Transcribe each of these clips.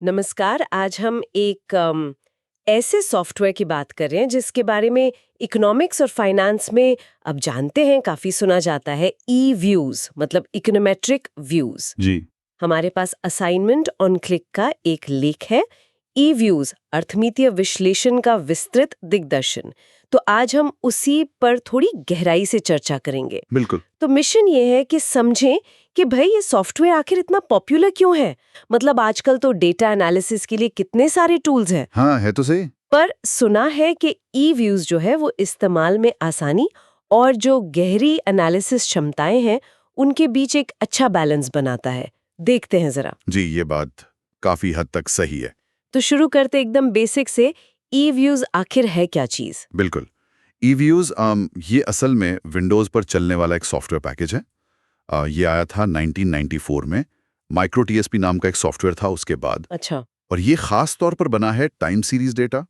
नमस्कार। आज हम एक ऐसे सॉफ्टवेयर की बात कर रहे हैं जिसके बारे में इकोनॉमिक्स और फाइनेंस में अब जानते हैं, काफी सुना जाता है। ई व्यूज मतलब इकोनोमेट्रिक व्यूज। जी। हमारे पास असाइनमेंट ऑन क्लिक का एक लेख है, ई व्यूज अर्थमितीय विश्लेषण का विस्तृत दिग्दर्शन। तो आज हम उसी पर थोड़ी गहराई से चर्चा करेंगे। बिल्कुल। तो मिशन ये है कि समझें कि भाई ये सॉफ्टवेयर आखिर इतना पॉपुलर क्यों है। मतलब आजकल तो डेटा एनालिसिस के लिए कितने सारे टूल्स हैं, हाँ, है तो सही। पर सुना है कि ई व्यूज जो है वो इस्तेमाल में आसानी और जो गहरी एनालिसिस क्षमताएं हैं उनके बीच एक अच्छा बैलेंस बनाता है। देखते हैं जरा। जी, ये बात काफी हद तक सही है। तो शुरू करते एकदम बेसिक से। ई व्यूज आखिर है क्या चीज? बिल्कुल। ईव्यूज ये असल में विंडोज पर चलने वाला एक सॉफ्टवेयर पैकेज है। ये आया था 1994 में। माइक्रो टीएसपी नाम का एक सॉफ्टवेयर था उसके बाद। अच्छा। और ये खास तौर पर बना है time series data,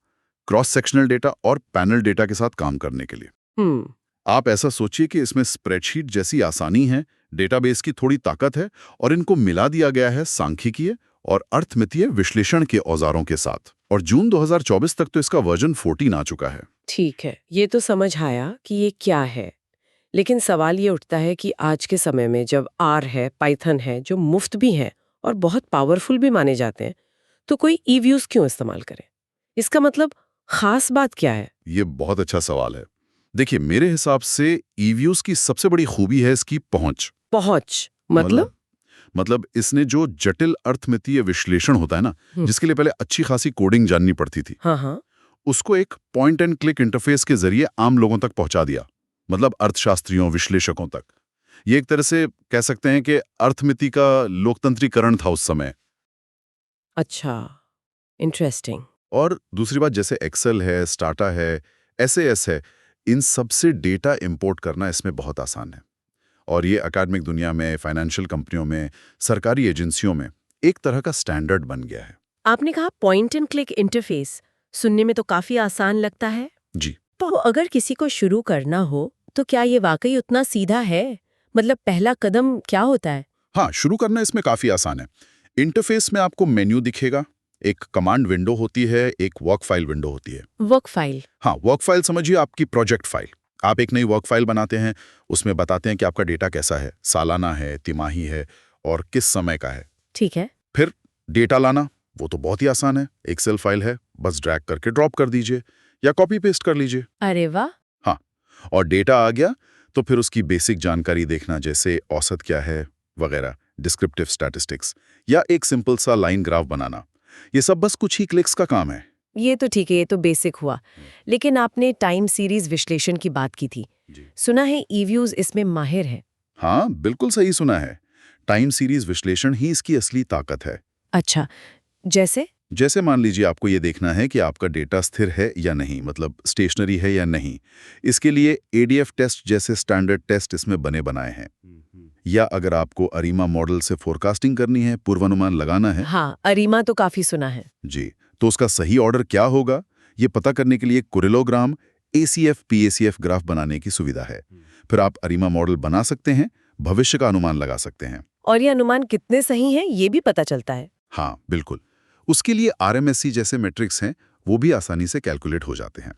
cross sectional data और पैनल डेटा के साथ काम करने के लिए। हम्म। आप ऐसा सोचिए कि इसमें स्प्रेडशीट जैसी आसानी है, डेटाबेस की थोड़ी ताकत है और इनको मिला दिया गया है सांख्यिकीय और अर्थमितीय विश्लेषण के औजारों के साथ। और जून 2024 तक तो इसका वर्जन 14 आ चुका है। ठीक है, ये तो समझ आया कि ये क्या है। लेकिन सवाल ये उठता है कि आज के समय में जब आर है, पाइथन है, जो मुफ्त भी हैं और बहुत पावरफुल भी माने जाते हैं, तो कोई ई व्यूज क्यों इस्तेमाल करे? इसका मतलब खास बात क्या है? ये बहुत अच्छा सवाल है। देखिए, मेरे हिसाब से ईव्यूज की सबसे बड़ी खूबी है इसकी पहुंच। पहुंच मतलब? इसने जो जटिल अर्थमितीय विश्लेषण होता है ना, हम्म। जिसके लिए पहले अच्छी खासी कोडिंग जाननी पड़ती थी, हाँ हाँ। उसको एक पॉइंट एंड क्लिक इंटरफेस के जरिए आम लोगों तक पहुंचा दिया। मतलब अर्थशास्त्रियों, विश्लेषकों तक। ये एक तरह से कह सकते हैं कि अर्थमिति का लोकतंत्रीकरण था उस समय। अच्छा, इंटरेस्टिंग। और दूसरी बात, जैसे एक्सेल है, स्टाटा है, एसएएस है, इन सब से डेटा इंपोर्ट करना इसमें बहुत आसान है। और ये अकादमिक दुनिया में, फाइनेंशियल कंपनियों में, सरकारी एजेंसियों में एक तरह का स्टैंडर्ड बन गया है। आपने कहा पॉइंट एंड क्लिक इंटरफेस, सुनने में तो काफी आसान लगता है। जी। तो अगर किसी को शुरू करना हो तो क्या ये वाकई उतना सीधा है? मतलब पहला कदम क्या होता है? हाँ, शुरू करना इसमें काफ़ी आसान है। इंटरफेस में आपको मेन्यू दिखेगा, एक कमांड विंडो होती है, एक वर्क फाइल विंडो होती है। Work file? हाँ, वर्क फाइल समझिए आपकी प्रोजेक्ट फाइल। आप एक नई वर्क फाइल बनाते हैं, उसमें बताते हैं कि आपका डेटा कैसा है, सालाना है, तिमाही है और किस समय का है। ठीक है। फिर डेटा लाना, वो तो बहुत ही आसान है। एक्सेल फाइल है, बस ड्रैग करके ड्रॉप कर दीजिए या कॉपी पेस्ट कर लीजिए। अरे वाह। हाँ, और डेटा आ गया तो फिर उसकी बेसिक जानकारी देखना, जैसे औसत क्या है वगैरह, डिस्क्रिप्टिव स्टैटिस्टिक्स, या एक सिंपल सा लाइन ग्राफ बनाना। ये सब बस कुछ ही क्लिक्स का काम है। ये तो ठीक है, ये तो बेसिक हुआ। लेकिन आपने टाइम सीरीज विश्लेषण की बात की थी। जी। सुना है ईव्यूज इसमें माहिर है। हाँ, बिल्कुल सही सुना है। टाइम सीरीज विश्लेषण ही इसकी असली ताकत है। अच्छा, जैसे? जैसे मान लीजिए आपको ये देखना है कि आपका डेटा स्थिर है या नहीं, मतलब स्टेशनरी है या नहीं। इसके लिए एडीएफ टेस्ट जैसे स्टैंडर्ड टेस्ट इसमें बने बनाए हैं। या अगर आपको अरीमा मॉडल से फोरकास्टिंग करनी है, पूर्वानुमान लगाना है। हाँ, अरीमा तो काफी सुना है। जी, तो उसका सही ऑर्डर क्या होगा, ये पता करने के लिए कुरिलोग्राम, एसीएफ, पीएसीएफ ग्राफ बनाने की सुविधा है। फिर आप अरीमा मॉडल बना सकते हैं, भविष्य का अनुमान लगा सकते हैं। और ये अनुमान कितने सही हैं ये भी पता चलता है। हाँ, बिल्कुल। उसके लिए आरएमएससी जैसे मैट्रिक्स हैं, वो भी आसानी से कैलकुलेट हो जाते हैं।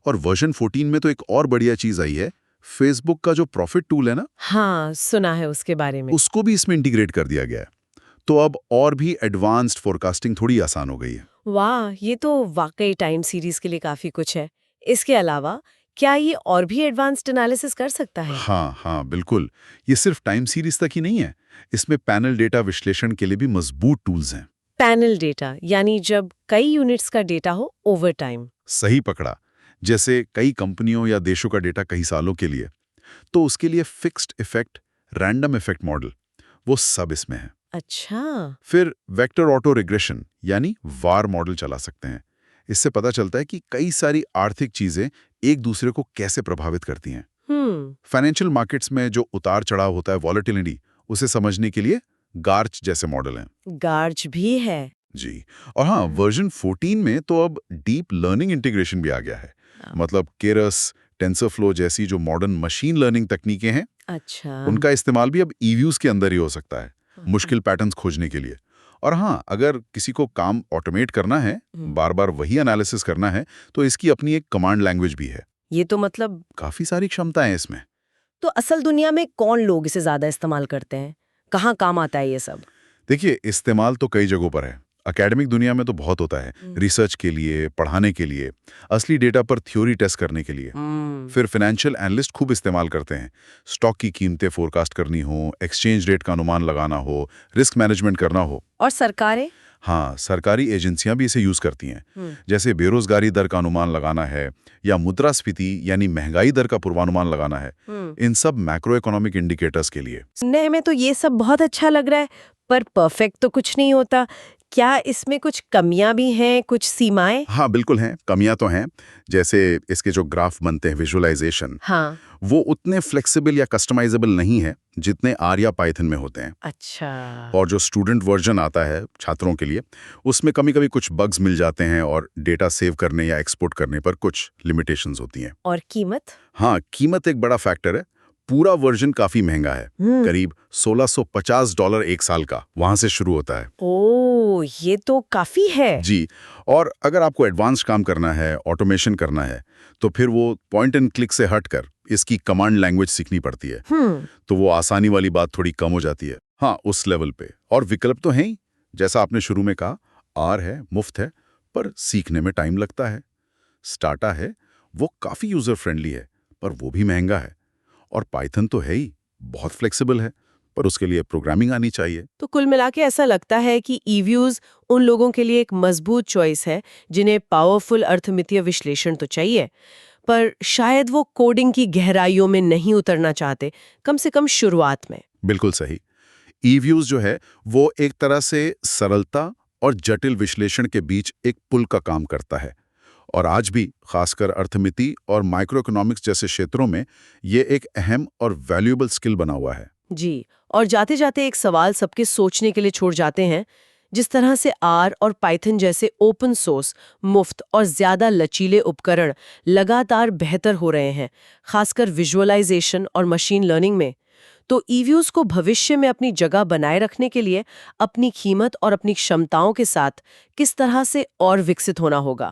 और वर्जन 14 में तो एक और बढ़िया चीज आई है। फेसबुक का जो प्रॉफिट टूल है ना, हाँ, सुना है उसके बारे में। उसको भी इसमें इंटीग्रेट कर दिया गया है। तो अब और भी एडवांस्ड फोरकास्टिंग थोड़ी आसान हो गई है। वाह, ये तो वाकई टाइम सीरीज के लिए काफी कुछ है। इसके अलावा क्या ये और भी एडवांस्ड एनालिसिस कर सकता है? हाँ हाँ, बिल्कुल। ये सिर्फ टाइम सीरीज तक ही नहीं है, इसमें पैनल डेटा विश्लेषण के लिए भी मजबूत टूल्स हैं। पैनल डेटा यानी जब कई यूनिट्स का डेटा हो ओवर टाइम। सही पकड़ा। जैसे कई कंपनियों या देशों का डेटा कई सालों के लिए, तो उसके लिए fixed effect, random effect model, वो सब इसमें है। अच्छा। फिर वेक्टर ऑटो रिग्रेशन यानी वार मॉडल चला सकते हैं। इससे पता चलता है कि कई सारी आर्थिक चीजें एक दूसरे को कैसे प्रभावित करती हैं। फाइनेंशियल मार्केट्स में जो उतार चढ़ाव होता है, वॉलेटिलिटी, उसे समझने के लिए गार्च जैसे मॉडल हैं। गार्च भी है? जी। और हाँ, वर्जन 14 में तो अब डीप लर्निंग इंटीग्रेशन भी आ गया है। मतलब केरस, टेंसरफ्लो जैसी जो मॉडर्न मशीन लर्निंग तकनीकें हैं, अच्छा। उनका इस्तेमाल भी अब ईव्यूज के अंदर ही हो सकता है, मुश्किल पैटर्न्स खोजने के लिए। और हाँ, अगर किसी को काम ऑटोमेट करना है, बार बार वही एनालिसिस करना है, तो इसकी अपनी एक कमांड लैंग्वेज भी है। ये तो मतलब काफी सारी क्षमताएं हैं इसमें। तो असल दुनिया में कौन लोग इसे ज्यादा इस्तेमाल करते हैं? कहाँ काम आता है ये सब? देखिए, इस्तेमाल तो कई जगहों पर है। एकेडमिक दुनिया में तो बहुत होता है, रिसर्च के लिए, पढ़ाने के लिए, असली डेटा पर थ्योरी टेस्ट करने के लिए। फिर फाइनेंशियल एनालिस्ट खूब इस्तेमाल करते हैं। स्टॉक की कीमतें फोरकास्ट करनी हो, एक्सचेंज रेट का अनुमान लगाना हो, रिस्क मैनेजमेंट करना हो। और सरकारें? हाँ, सरकारी एजेंसियां भी इसे यूज करती हैं। जैसे बेरोजगारी दर का अनुमान लगाना है या मुद्रास्फीति यानी महंगाई दर का पूर्वानुमान लगाना है। इन सब मैक्रो इकोनॉमिक इंडिकेटर्स के लिए। सुनने में तो ये सब बहुत अच्छा लग रहा है, पर परफेक्ट तो कुछ नहीं होता। क्या इसमें कुछ कमियां भी हैं, कुछ सीमाएं? हाँ, बिल्कुल हैं, कमियां तो हैं। जैसे इसके जो ग्राफ बनते हैं, विजुअलाइजेशन, हाँ। वो उतने फ्लेक्सिबल या कस्टमाइजेबल नहीं है जितने आर या पाइथन में होते हैं। अच्छा। और जो स्टूडेंट वर्जन आता है छात्रों के लिए, उसमें कभी-कभी कुछ बग्स मिल जाते हैं और डेटा सेव करने या एक्सपोर्ट करने पर कुछ लिमिटेशंस होती हैं। और कीमत? हाँ, कीमत एक बड़ा फैक्टर है। पूरा वर्जन काफी महंगा है, करीब $1650 एक साल का, वहां से शुरू होता है। ओह, ये तो काफी है। जी, और अगर आपको एडवांस काम करना है, ऑटोमेशन करना है, तो फिर वो पॉइंट एंड क्लिक से हटकर इसकी कमांड लैंग्वेज सीखनी पड़ती है। तो वो आसानी वाली बात थोड़ी कम हो जाती है। हाँ, उस लेवल पे। और विकल्प तो हैं ही, जैसा आपने शुरू में कहा, आर है, मुफ्त है, पर सीखने में टाइम लगता है। स्टार्टा है, वो काफी यूजर फ्रेंडली है, पर वो भी महंगा है। और पाइथन तो है ही, बहुत फ्लेक्सिबल है, पर उसके लिए प्रोग्रामिंग आनी चाहिए। तो कुल मिला के ऐसा लगता है कि ईव्यूज उन लोगों के लिए एक मजबूत चॉइस है जिन्हें पावरफुल अर्थमितीय विश्लेषण तो चाहिए, पर शायद वो कोडिंग की गहराइयों में नहीं उतरना चाहते, कम से कम शुरुआत में। बिल्कुल सही। ईव्यूज जो है, वो एक तरह से सरलता और जटिल विश्लेषण के बीच एक पुल का काम करता है। और आज भी, खासकर अर्थमिति और माइक्रो इकोनॉमिक्स जैसे क्षेत्रों में, ये एक अहम और वैल्यूएबल स्किल बना हुआ है। जी, और जाते जाते एक सवाल सबके सोचने के लिए छोड़ जाते हैं। जिस तरह से आर और पाइथन जैसे ओपन सोर्स, मुफ्त और ज्यादा लचीले उपकरण लगातार बेहतर हो रहे हैं, खासकर विजुअलाइजेशन और मशीन लर्निंग में, तो ईव्यूज को भविष्य में अपनी जगह बनाए रखने के लिए अपनी कीमत और अपनी क्षमताओं के साथ किस तरह से और विकसित होना होगा?